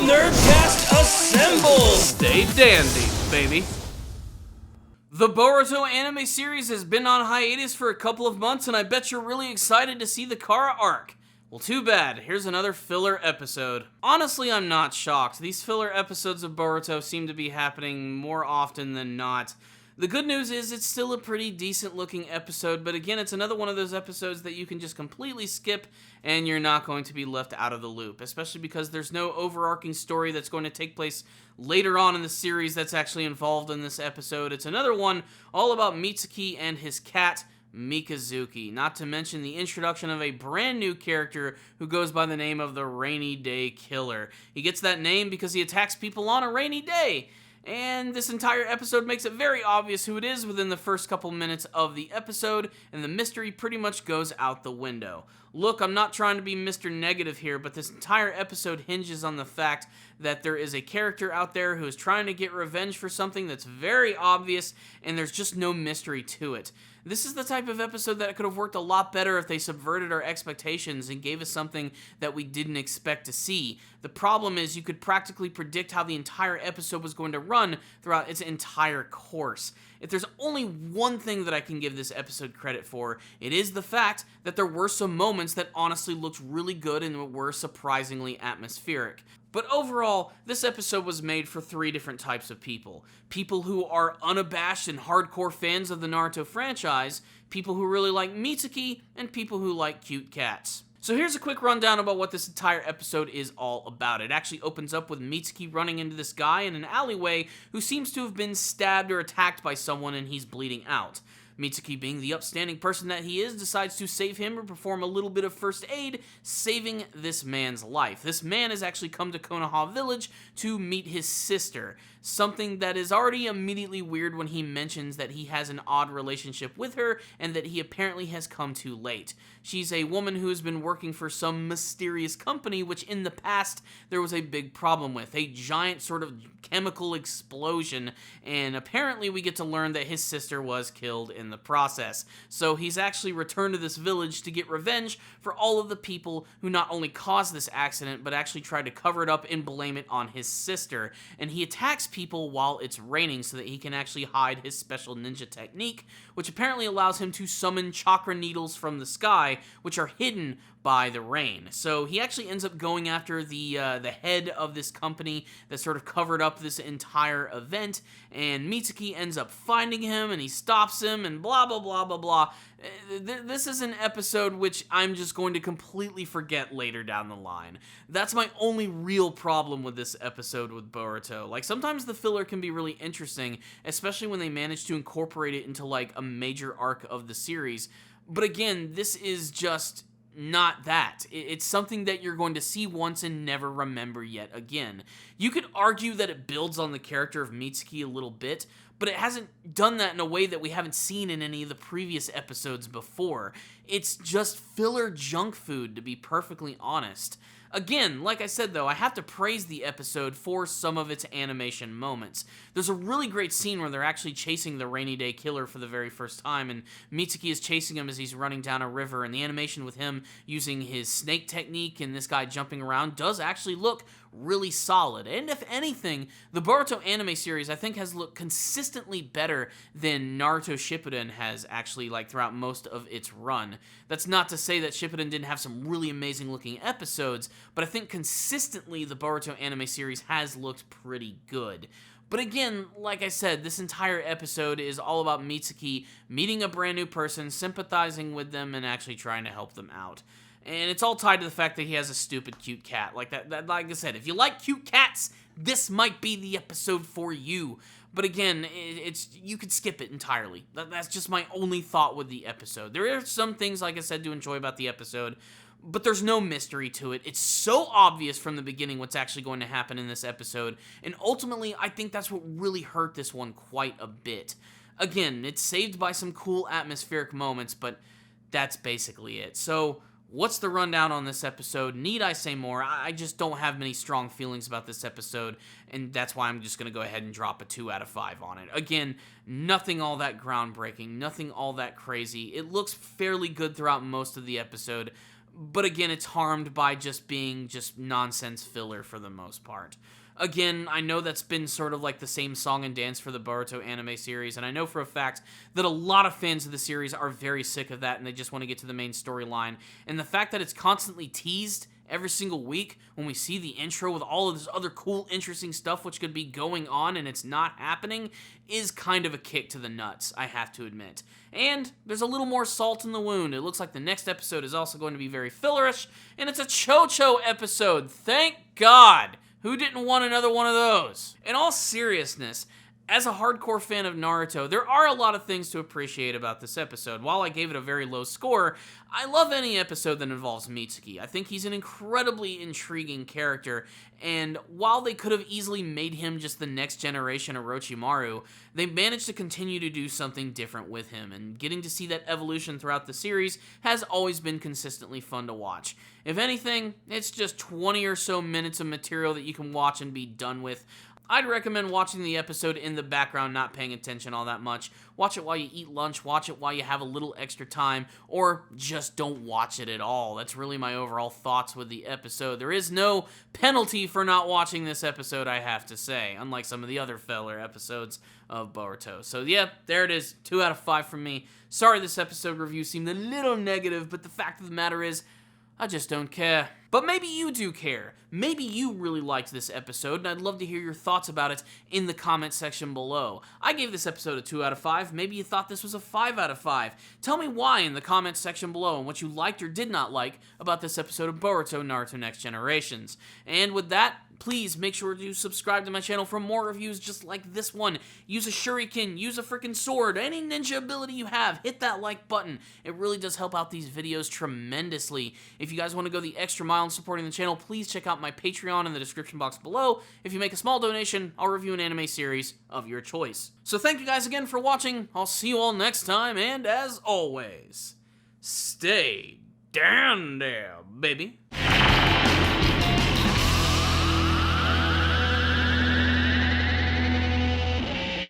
Nerdcast assemble! Stay dandy, baby. The Boruto anime series has been on hiatus for a couple of months, and I bet you're really excited to see the Kara arc. Well, too bad. Here's another filler episode. Honestly, I'm not shocked. These filler episodes of Boruto seem to be happening more often than not. The good news is it's still a pretty decent looking episode, but again, it's another one of those episodes that you can just completely skip and you're not going to be left out of the loop, especially because there's no overarching story that's going to take place later on in the series that's actually involved in this episode. It's another one all about Mitsuki and his cat, Mikazuki, not to mention the introduction of a brand new character who goes by the name of the Rainy Day Killer. He gets that name because he attacks people on a rainy day. And this entire episode makes it very obvious who it is within the first couple minutes of the episode, and the mystery pretty much goes out the window. Look, I'm not trying to be Mr. Negative here, but this entire episode hinges on the fact that there is a character out there who is trying to get revenge for something that's very obvious, and there's just no mystery to it. This is the type of episode that could have worked a lot better if they subverted our expectations and gave us something that we didn't expect to see. The problem is you could practically predict how the entire episode was going to run throughout its entire course. If there's only one thing that I can give this episode credit for, it is the fact that there were some moments that honestly looked really good and were surprisingly atmospheric. But overall, this episode was made for three different types of people. People who are unabashed and hardcore fans of the Naruto franchise, people who really like Mitsuki, and people who like cute cats. So here's a quick rundown about what this entire episode is all about. It actually opens up with Mitsuki running into this guy in an alleyway who seems to have been stabbed or attacked by someone and he's bleeding out. Mitsuki, being the upstanding person that he is, decides to save him or perform a little bit of first aid, saving this man's life. This man has actually come to Konoha Village to meet his sister, something that is already immediately weird when he mentions that he has an odd relationship with her and that he apparently has come too late. She's a woman who has been working for some mysterious company, which in the past there was a big problem with, a giant sort of chemical explosion, and apparently we get to learn that his sister was killed in the process. So he's actually returned to this village to get revenge for all of the people who not only caused this accident, but actually tried to cover it up and blame it on his sister. And he attacks people while it's raining so that he can actually hide his special ninja technique, which apparently allows him to summon chakra needles from the sky, which are hidden by the rain. So he actually ends up going after the head of this company that sort of covered up this entire event, and Mitsuki ends up finding him, and he stops him, and blah, blah, blah, blah, blah. This is an episode which I'm just going to completely forget later down the line. That's my only real problem with this episode with Boruto. Like, sometimes the filler can be really interesting, especially when they manage to incorporate it into, like, a major arc of the series. But again, this is just not that. It's something that you're going to see once and never remember yet again. You could argue that it builds on the character of Mitsuki a little bit, but it hasn't done that in a way that we haven't seen in any of the previous episodes before. It's just filler junk food, to be perfectly honest. Again, like I said though, I have to praise the episode for some of its animation moments. There's a really great scene where they're actually chasing the Rainy Day Killer for the very first time, and Mitsuki is chasing him as he's running down a river, and the animation with him using his snake technique and this guy jumping around does actually look really solid. And if anything, the Boruto anime series I think has looked consistently better than Naruto Shippuden has actually, like, throughout most of its run. That's not to say that Shippuden didn't have some really amazing looking episodes, but I think consistently the Boruto anime series has looked pretty good. But again, like I said, this entire episode is all about Mitsuki meeting a brand new person, sympathizing with them, and actually trying to help them out. And it's all tied to the fact that he has a stupid cute cat. Like like I said, if you like cute cats, this might be the episode for you. But again, you could skip it entirely. That's just my only thought with the episode. There are some things, like I said, to enjoy about the episode, but there's no mystery to it. It's so obvious from the beginning what's actually going to happen in this episode, and ultimately, I think that's what really hurt this one quite a bit. Again, it's saved by some cool atmospheric moments, but that's basically it. So, what's the rundown on this episode? Need I say more? I just don't have many strong feelings about this episode, and that's why I'm just going to go ahead and drop a 2 out of 5 on it. Again, nothing all that groundbreaking, nothing all that crazy. It looks fairly good throughout most of the episode, but again, it's harmed by just being just nonsense filler for the most part. Again, I know that's been sort of like the same song and dance for the Boruto anime series, and I know for a fact that a lot of fans of the series are very sick of that and they just want to get to the main storyline. And the fact that it's constantly teased every single week when we see the intro with all of this other cool, interesting stuff which could be going on and it's not happening is kind of a kick to the nuts, I have to admit. And there's a little more salt in the wound. It looks like the next episode is also going to be very fillerish, and it's a Cho-Cho episode. Thank God! Who didn't want another one of those? In all seriousness, as a hardcore fan of Naruto, there are a lot of things to appreciate about this episode. While I gave it a very low score, I love any episode that involves Mitsuki. I think he's an incredibly intriguing character, and while they could have easily made him just the next generation Orochimaru, they managed to continue to do something different with him, and getting to see that evolution throughout the series has always been consistently fun to watch. If anything, it's just 20 or so minutes of material that you can watch and be done with. I'd recommend watching the episode in the background, not paying attention all that much. Watch it while you eat lunch, watch it while you have a little extra time, or just don't watch it at all. That's really my overall thoughts with the episode. There is no penalty for not watching this episode, I have to say, unlike some of the other filler episodes of Boruto. So yeah, there it is, 2 out of 5 from me. Sorry this episode review seemed a little negative, but the fact of the matter is, I just don't care. But maybe you do care. Maybe you really liked this episode, and I'd love to hear your thoughts about it in the comment section below. I gave this episode a 2 out of 5. Maybe you thought this was a 5 out of 5. Tell me why in the comment section below and what you liked or did not like about this episode of Boruto Naruto Next Generations. And with that, please make sure to subscribe to my channel for more reviews just like this one. Use a shuriken, use a freaking sword, any ninja ability you have, hit that like button. It really does help out these videos tremendously. If you guys want to go the extra mile in supporting the channel, please check out my Patreon in the description box below. If you make a small donation, I'll review an anime series of your choice. So thank you guys again for watching. I'll see you all next time, and as always, stay down there, baby.